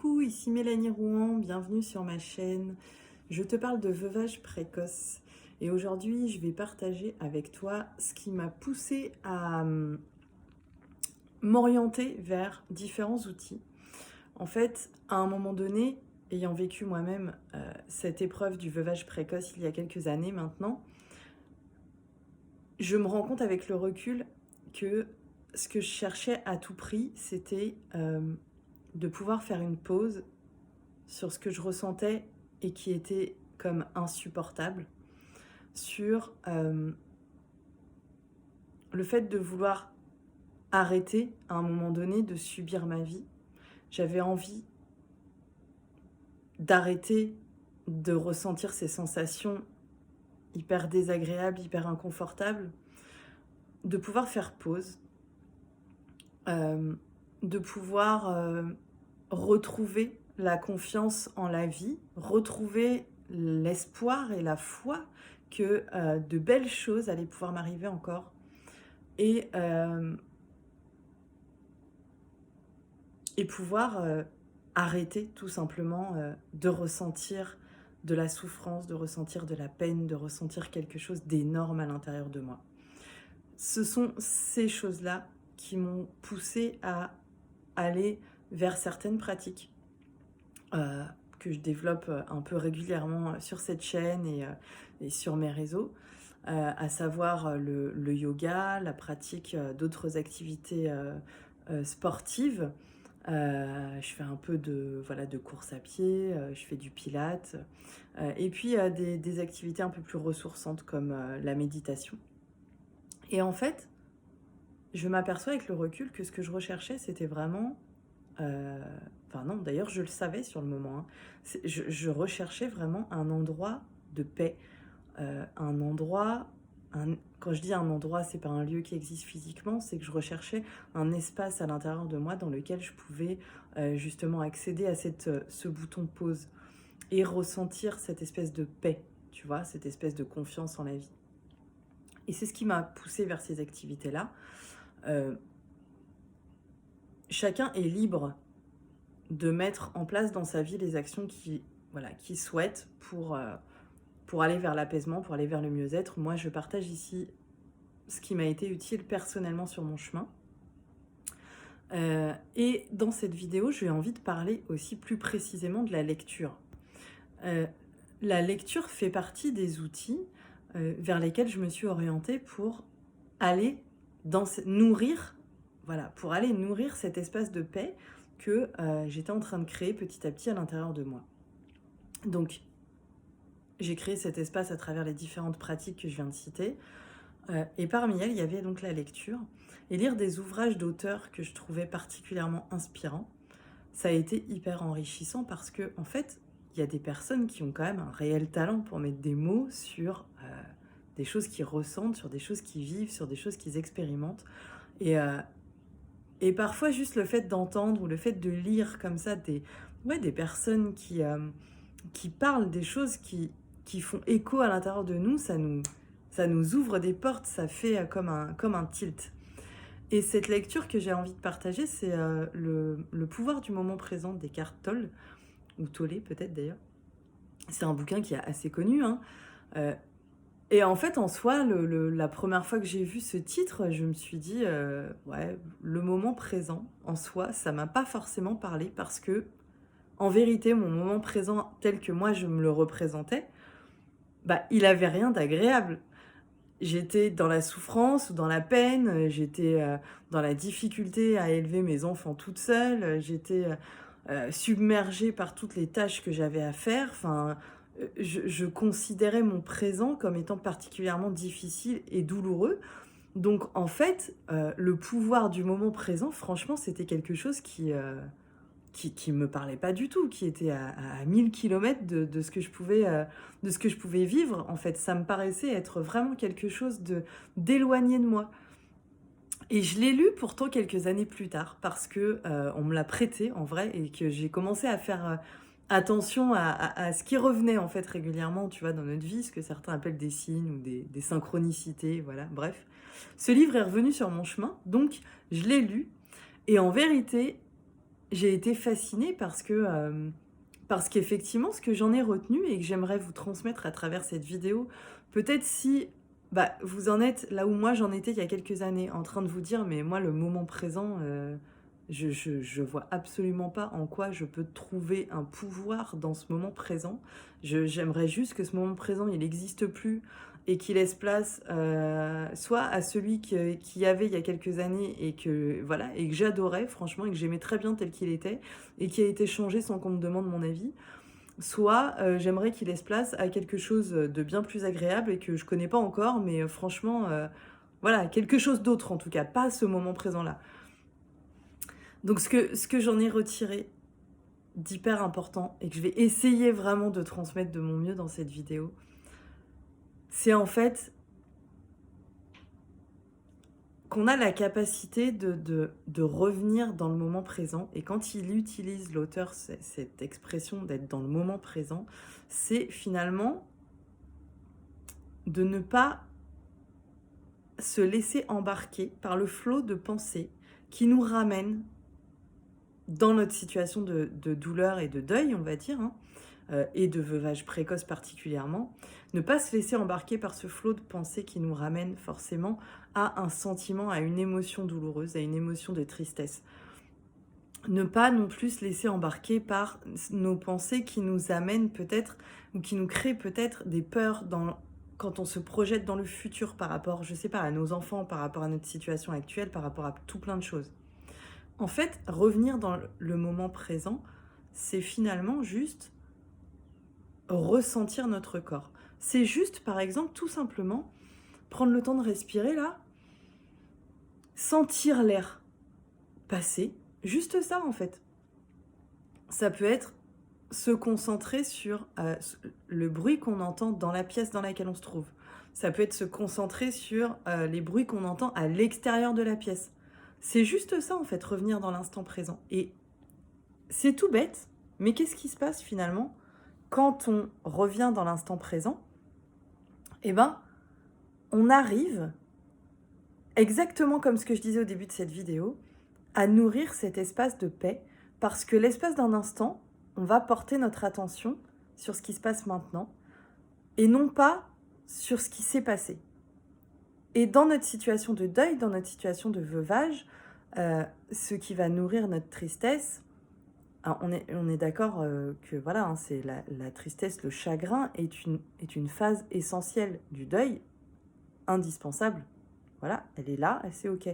Coucou, ici Mélanie Rouen, bienvenue sur ma chaîne. Je te parle de veuvage précoce et aujourd'hui je vais partager avec toi ce qui m'a poussée à m'orienter vers différents outils. En fait, à un moment donné, ayant vécu moi-même cette épreuve du veuvage précoce il y a quelques années maintenant, je me rends compte avec le recul que ce que je cherchais à tout prix, c'était de pouvoir faire une pause sur ce que je ressentais et qui était comme insupportable, sur le fait de vouloir arrêter à un moment donné de subir ma vie. J'avais envie d'arrêter de ressentir ces sensations hyper désagréables, hyper inconfortables, de pouvoir faire pause, euh, de pouvoir retrouver la confiance en la vie, retrouver l'espoir et la foi que de belles choses allaient pouvoir m'arriver encore. Et, euh, et pouvoir arrêter tout simplement de ressentir de la souffrance, de ressentir de la peine, de ressentir quelque chose d'énorme à l'intérieur de moi. Ce sont ces choses-là qui m'ont poussée à aller vers certaines pratiques que je développe un peu régulièrement sur cette chaîne et sur mes réseaux, à savoir le yoga, la pratique d'autres activités sportives. Je fais un peu de course à pied, je fais du pilates, et puis des activités un peu plus ressourçantes comme la méditation. Et en fait, je m'aperçois avec le recul que ce que je recherchais, c'était vraiment... Enfin non, d'ailleurs je le savais sur le moment, hein. Je recherchais vraiment un endroit de paix, un endroit... Quand je dis un endroit, c'est pas un lieu qui existe physiquement, c'est que je recherchais un espace à l'intérieur de moi dans lequel je pouvais justement accéder à ce bouton pause et ressentir cette espèce de paix, tu vois, cette espèce de confiance en la vie. Et c'est ce qui m'a poussée vers ces activités-là. Euh, Chacun est libre de mettre en place dans sa vie les actions qu'il souhaite pour aller vers l'apaisement, pour aller vers le mieux-être. Moi, je partage ici ce qui m'a été utile personnellement sur mon chemin. Et dans cette vidéo, j'ai envie de parler aussi plus précisément de la lecture. La lecture fait partie des outils vers lesquels je me suis orientée pour aller nourrir, voilà, pour aller nourrir cet espace de paix que j'étais en train de créer petit à petit à l'intérieur de moi. Donc, j'ai créé cet espace à travers les différentes pratiques que je viens de citer. Et parmi elles, il y avait donc la lecture. Et lire des ouvrages d'auteurs que je trouvais particulièrement inspirants, ça a été hyper enrichissant parce que, en fait, il y a des personnes qui ont quand même un réel talent pour mettre des mots sur des choses qu'ils ressentent, sur des choses qu'ils vivent, sur des choses qu'ils expérimentent. Et, euh, et parfois, juste le fait d'entendre ou le fait de lire comme ça des personnes qui parlent des choses qui font écho à l'intérieur de nous, ça nous ouvre des portes, ça fait comme un tilt. Et cette lecture que j'ai envie de partager, c'est le pouvoir du moment présent d'Eckhart Tolle, ou Tolle peut-être d'ailleurs. C'est un bouquin qui est assez connu, hein. Et en fait, en soi, la première fois que j'ai vu ce titre, je me suis dit, ouais, le moment présent, en soi, ça m'a pas forcément parlé parce que, en vérité, mon moment présent tel que moi je me le représentais, bah, il avait rien d'agréable. J'étais dans la souffrance ou dans la peine, j'étais dans la difficulté à élever mes enfants toute seule, j'étais submergée par toutes les tâches que j'avais à faire. Enfin, je considérais mon présent comme étant particulièrement difficile et douloureux. Donc en fait, le pouvoir du moment présent, franchement, c'était quelque chose qui me parlait pas du tout, qui était à 1000 km de ce que de ce que je pouvais vivre. En fait, ça me paraissait être vraiment quelque chose d'éloigné de moi. Et je l'ai lu pourtant quelques années plus tard parce que on me l'a prêté en vrai et que j'ai commencé à faire attention à ce qui revenait en fait régulièrement, tu vois, dans notre vie, ce que certains appellent des signes ou des synchronicités, voilà, bref. Ce livre est revenu sur mon chemin, donc je l'ai lu et en vérité, j'ai été fascinée parce qu'effectivement, ce que j'en ai retenu et que j'aimerais vous transmettre à travers cette vidéo, peut-être si vous en êtes là où moi j'en étais il y a quelques années, en train de vous dire, mais moi, le moment présent, je vois absolument pas en quoi je peux trouver un pouvoir dans ce moment présent. J'aimerais juste que ce moment présent, il n'existe plus et qu'il laisse place soit à celui qu'il y avait il y a quelques années et que voilà et que j'adorais franchement et que j'aimais très bien tel qu'il était et qui a été changé sans qu'on me demande mon avis, soit j'aimerais qu'il laisse place à quelque chose de bien plus agréable et que je connais pas encore, mais franchement, voilà, quelque chose d'autre en tout cas, pas ce moment présent-là. Donc ce que j'en ai retiré d'hyper important et que je vais essayer vraiment de transmettre de mon mieux dans cette vidéo, c'est en fait qu'on a la capacité de revenir dans le moment présent. Et quand il utilise, l'auteur, cette expression d'être dans le moment présent, c'est finalement de ne pas se laisser embarquer par le flot de pensées qui nous ramène dans notre situation de douleur et de deuil, on va dire, hein, et de veuvage précoce particulièrement, ne pas se laisser embarquer par ce flot de pensées qui nous ramène forcément à un sentiment, à une émotion douloureuse, à une émotion de tristesse. Ne pas non plus se laisser embarquer par nos pensées qui nous amènent peut-être, ou qui nous créent peut-être des peurs quand on se projette dans le futur par rapport, je sais pas, à nos enfants, par rapport à notre situation actuelle, par rapport à tout plein de choses. En fait, revenir dans le moment présent, c'est finalement juste ressentir notre corps. C'est juste, par exemple, tout simplement, prendre le temps de respirer là, sentir l'air passer, juste ça en fait. Ça peut être se concentrer sur le bruit qu'on entend dans la pièce dans laquelle on se trouve. Ça peut être se concentrer sur les bruits qu'on entend à l'extérieur de la pièce. C'est juste ça en fait, revenir dans l'instant présent. Et c'est tout bête, mais qu'est-ce qui se passe finalement quand on revient dans l'instant présent? Eh ben, on arrive, exactement comme ce que je disais au début de cette vidéo, à nourrir cet espace de paix, parce que l'espace d'un instant, on va porter notre attention sur ce qui se passe maintenant, et non pas sur ce qui s'est passé. Et dans notre situation de deuil, dans notre situation de veuvage, ce qui va nourrir notre tristesse, on est d'accord que voilà, hein, c'est la tristesse, le chagrin est une phase essentielle du deuil, indispensable. Voilà, elle est là, c'est ok.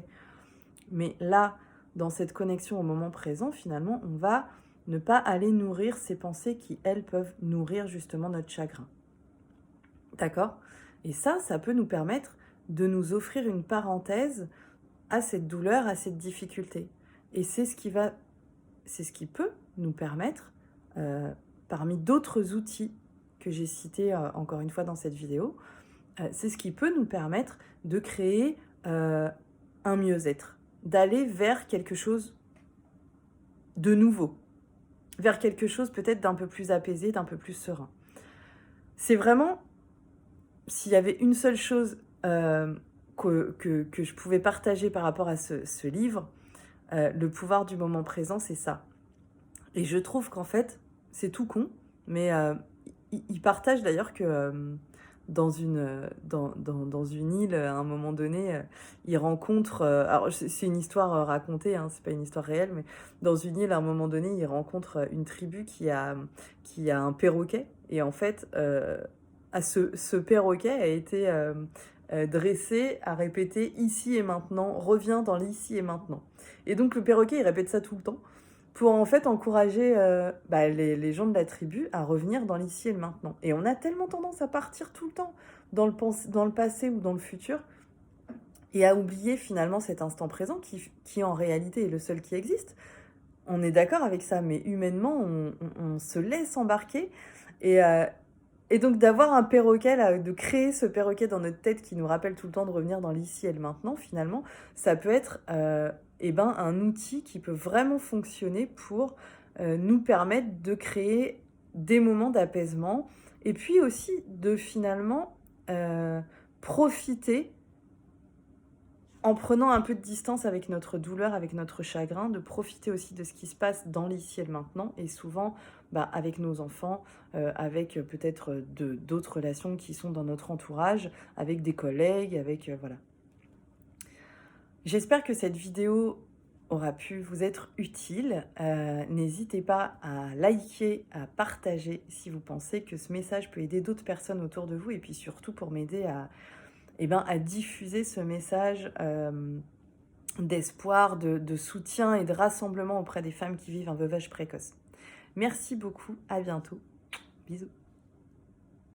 Mais là, dans cette connexion au moment présent, finalement, on va ne pas aller nourrir ces pensées qui, elles, peuvent nourrir justement notre chagrin. D'accord? Et ça peut nous permettre de nous offrir une parenthèse à cette douleur, à cette difficulté. Et c'est ce qui peut nous permettre, parmi d'autres outils que j'ai cités encore une fois dans cette vidéo, c'est ce qui peut nous permettre de créer un mieux-être, d'aller vers quelque chose de nouveau, vers quelque chose peut-être d'un peu plus apaisé, d'un peu plus serein. C'est vraiment, s'il y avait une seule chose que je pouvais partager par rapport à ce livre, le pouvoir du moment présent, c'est ça. Et je trouve qu'en fait, c'est tout con, mais il partage d'ailleurs que dans une île, à un moment donné, il rencontre... alors, c'est une histoire racontée, hein, c'est pas une histoire réelle, mais dans une île, à un moment donné, il rencontre une tribu qui a un perroquet. Et en fait, ce perroquet a été dressé à répéter « ici et maintenant », reviens dans l'ici et maintenant. Et donc, le perroquet, il répète ça tout le temps pour en fait encourager les gens de la tribu à revenir dans l'ici et le maintenant. Et on a tellement tendance à partir tout le temps dans le passé ou dans le futur et à oublier finalement cet instant présent qui en réalité est le seul qui existe. On est d'accord avec ça, mais humainement, on se laisse embarquer. Et donc d'avoir un perroquet, là, de créer ce perroquet dans notre tête qui nous rappelle tout le temps de revenir dans l'ici et le maintenant, finalement, ça peut être un outil qui peut vraiment fonctionner pour nous permettre de créer des moments d'apaisement et puis aussi de finalement profiter en prenant un peu de distance avec notre douleur, avec notre chagrin, de profiter aussi de ce qui se passe dans l'ici et le maintenant, et souvent avec nos enfants, avec peut-être d'autres relations qui sont dans notre entourage, avec des collègues, avec voilà. J'espère que cette vidéo aura pu vous être utile. N'hésitez pas à liker, à partager si vous pensez que ce message peut aider d'autres personnes autour de vous, et puis surtout pour m'aider à diffuser ce message d'espoir, de soutien et de rassemblement auprès des femmes qui vivent un veuvage précoce. Merci beaucoup, à bientôt. Bisous.